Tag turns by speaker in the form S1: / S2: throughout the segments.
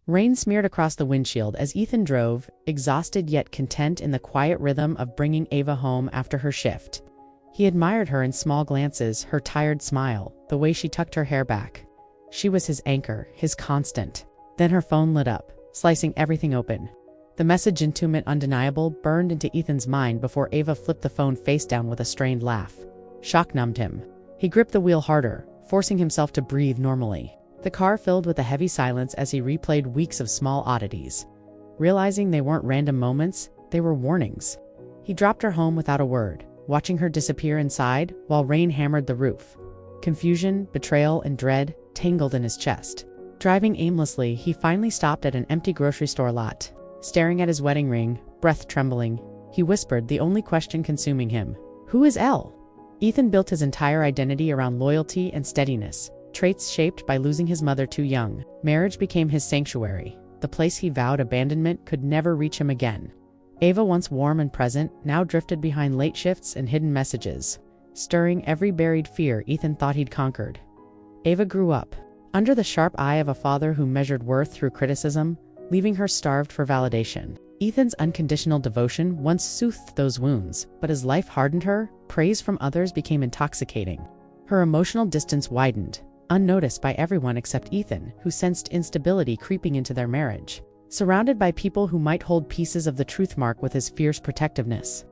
S1: Rain smeared across the windshield as Ethan drove, exhausted yet content in the quiet rhythm of bringing Ava home after her shift. He admired her in small glances, her tired smile, the way she tucked her hair back. She was his anchor, his constant. Then her phone lit up, slicing everything open. The message, intimate, undeniable, burned into Ethan's mind before Ava flipped the phone face down with a strained laugh. Shock numbed him. He gripped the wheel harder, forcing himself to breathe normally. The car filled with a heavy silence as he replayed weeks of small oddities. Realizing they weren't random moments, they were warnings. He dropped her home without a word, watching her disappear inside while rain hammered the roof. Confusion, betrayal, and dread tangled in his chest. Driving aimlessly, he finally stopped at an empty grocery store lot. Staring at his wedding ring, breath trembling, he whispered the only question consuming him. Who is Elle? Ethan built his entire identity around loyalty and steadiness, traits shaped by losing his mother too young. Marriage became his sanctuary, the place he vowed abandonment could never reach him again. Ava, once warm and present, now drifted behind late shifts and hidden messages, stirring every buried fear Ethan thought he'd conquered. Ava grew up, under the sharp eye of a father who measured worth through criticism, leaving her starved for validation. Ethan's unconditional devotion once soothed those wounds, but as life hardened her, praise from others became intoxicating. Her emotional distance widened, unnoticed by everyone except Ethan, who sensed instability creeping into their marriage. Surrounded by people who might hold pieces of the truth mark with his fierce protectiveness.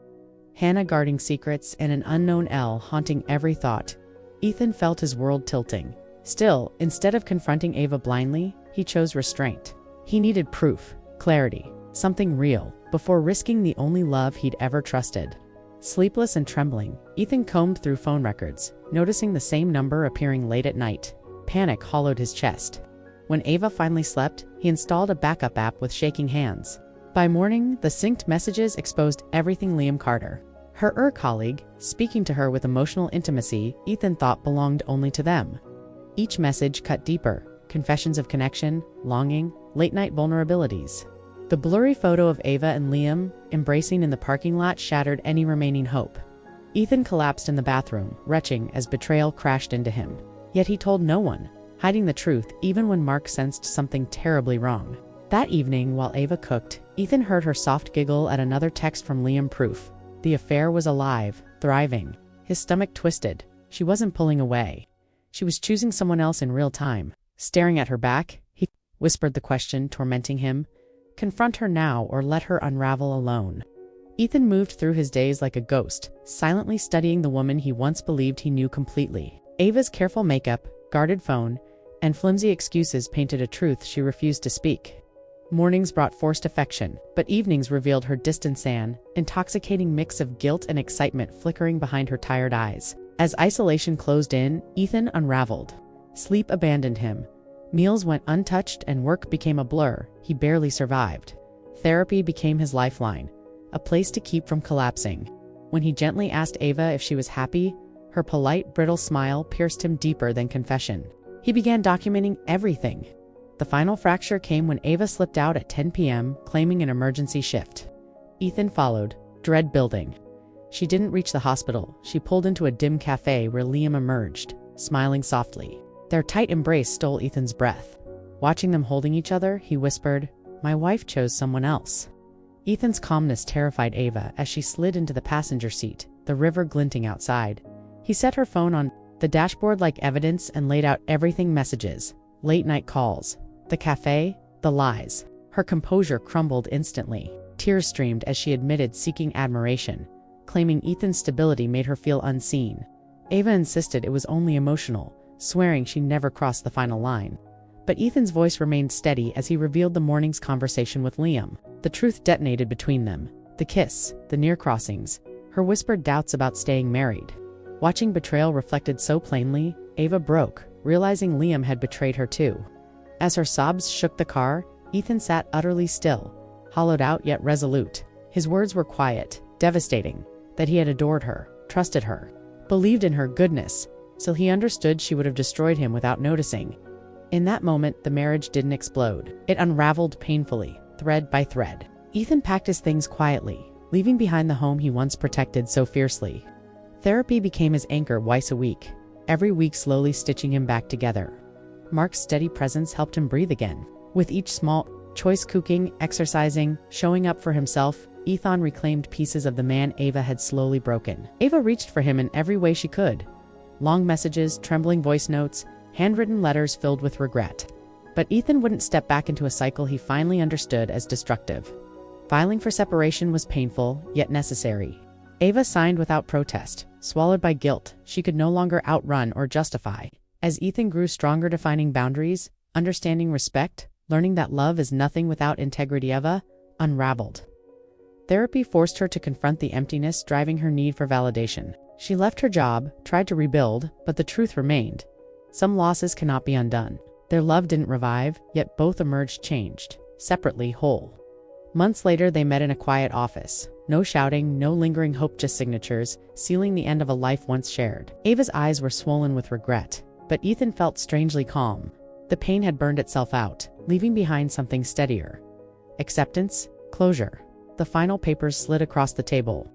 S1: Hannah guarding secrets and an unknown Elle haunting every thought, Ethan felt his world tilting. Still, instead of confronting Ava blindly, he chose restraint. He needed proof, clarity, something real, before risking the only love he'd ever trusted. Sleepless and trembling, Ethan combed through phone records, noticing the same number appearing late at night. Panic hollowed his chest. When Ava finally slept, he installed a backup app with shaking hands. By morning, the synced messages exposed everything Liam Carter. Her colleague, speaking to her with emotional intimacy Ethan thought belonged only to them. Each message cut deeper, confessions of connection, longing, late-night vulnerabilities. The blurry photo of Ava and Liam, embracing in the parking lot, shattered any remaining hope. Ethan collapsed in the bathroom, retching as betrayal crashed into him. Yet he told no one, hiding the truth even when Mark sensed something terribly wrong. That evening, while Ava cooked, Ethan heard her soft giggle at another text from Liam, proof. The affair was alive, thriving. His stomach twisted. She wasn't pulling away. She was choosing someone else in real time. Staring at her back, he whispered the question tormenting him. Confront her now or let her unravel alone. Ethan moved through his days like a ghost, silently studying the woman he once believed he knew completely. Ava's careful makeup, guarded phone, and flimsy excuses painted a truth she refused to speak. Mornings brought forced affection, but evenings revealed her distance, an intoxicating mix of guilt and excitement flickering behind her tired eyes. As isolation closed in, Ethan unraveled. Sleep abandoned him. Meals went untouched and work became a blur. He barely survived. Therapy became his lifeline, a place to keep from collapsing. When he gently asked Ava if she was happy, her polite, brittle smile pierced him deeper than confession. He began documenting everything. The final fracture came when Ava slipped out at 10 p.m., claiming an emergency shift. Ethan followed, dread building. She didn't reach the hospital. She pulled into a dim cafe where Liam emerged, smiling softly. Their tight embrace stole Ethan's breath. Watching them holding each other, he whispered, "My wife chose someone else." Ethan's calmness terrified Ava as she slid into the passenger seat, the river glinting outside. He set her phone on the dashboard like evidence and laid out everything: messages, late-night calls, the cafe, the lies. Her composure crumbled instantly. Tears streamed as she admitted seeking admiration, claiming Ethan's stability made her feel unseen. Ava insisted it was only emotional, swearing she never crossed the final line. But Ethan's voice remained steady as he revealed the morning's conversation with Liam. The truth detonated between them. The kiss, the near crossings, her whispered doubts about staying married. Watching betrayal reflected so plainly, Ava broke, realizing Liam had betrayed her too. As her sobs shook the car, Ethan sat utterly still, hollowed out yet resolute. His words were quiet, devastating, that he had adored her, trusted her, believed in her goodness, so he understood she would have destroyed him without noticing. In that moment, the marriage didn't explode. It unraveled painfully, thread by thread. Ethan packed his things quietly, leaving behind the home he once protected so fiercely. Therapy became his anchor twice a week, every week slowly stitching him back together. Mark's steady presence helped him breathe again. With each small choice, cooking, exercising, showing up for himself, Ethan reclaimed pieces of the man Ava had slowly broken. Ava reached for him in every way she could. Long messages, trembling voice notes, handwritten letters filled with regret. But Ethan wouldn't step back into a cycle he finally understood as destructive. Filing for separation was painful, yet necessary. Ava signed without protest, swallowed by guilt she could no longer outrun or justify. As Ethan grew stronger, defining boundaries, understanding respect, learning that love is nothing without integrity, Ava unraveled. Therapy forced her to confront the emptiness driving her need for validation. She left her job, tried to rebuild, but the truth remained. Some losses cannot be undone. Their love didn't revive, yet both emerged changed, separately whole. Months later, they met in a quiet office. No shouting, no lingering hope, just signatures, sealing the end of a life once shared. Ava's eyes were swollen with regret, but Ethan felt strangely calm. The pain had burned itself out, leaving behind something steadier. Acceptance, closure. The final papers slid across the table.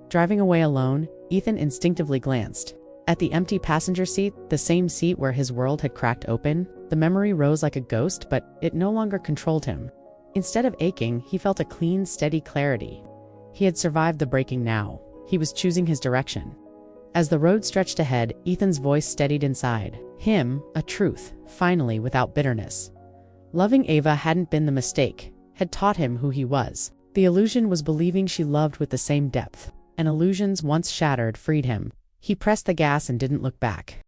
S1: Driving away alone, Ethan instinctively glanced. At the empty passenger seat, the same seat where his world had cracked open, the memory rose like a ghost, but it no longer controlled him. Instead of aching, he felt a clean, steady clarity. He had survived the breaking now. He was choosing his direction. As the road stretched ahead, Ethan's voice steadied inside. Him, a truth, finally without bitterness. Loving Ava hadn't been the mistake, had taught him who he was. The illusion was believing she loved with the same depth. And illusions once shattered freed him. He pressed the gas and didn't look back.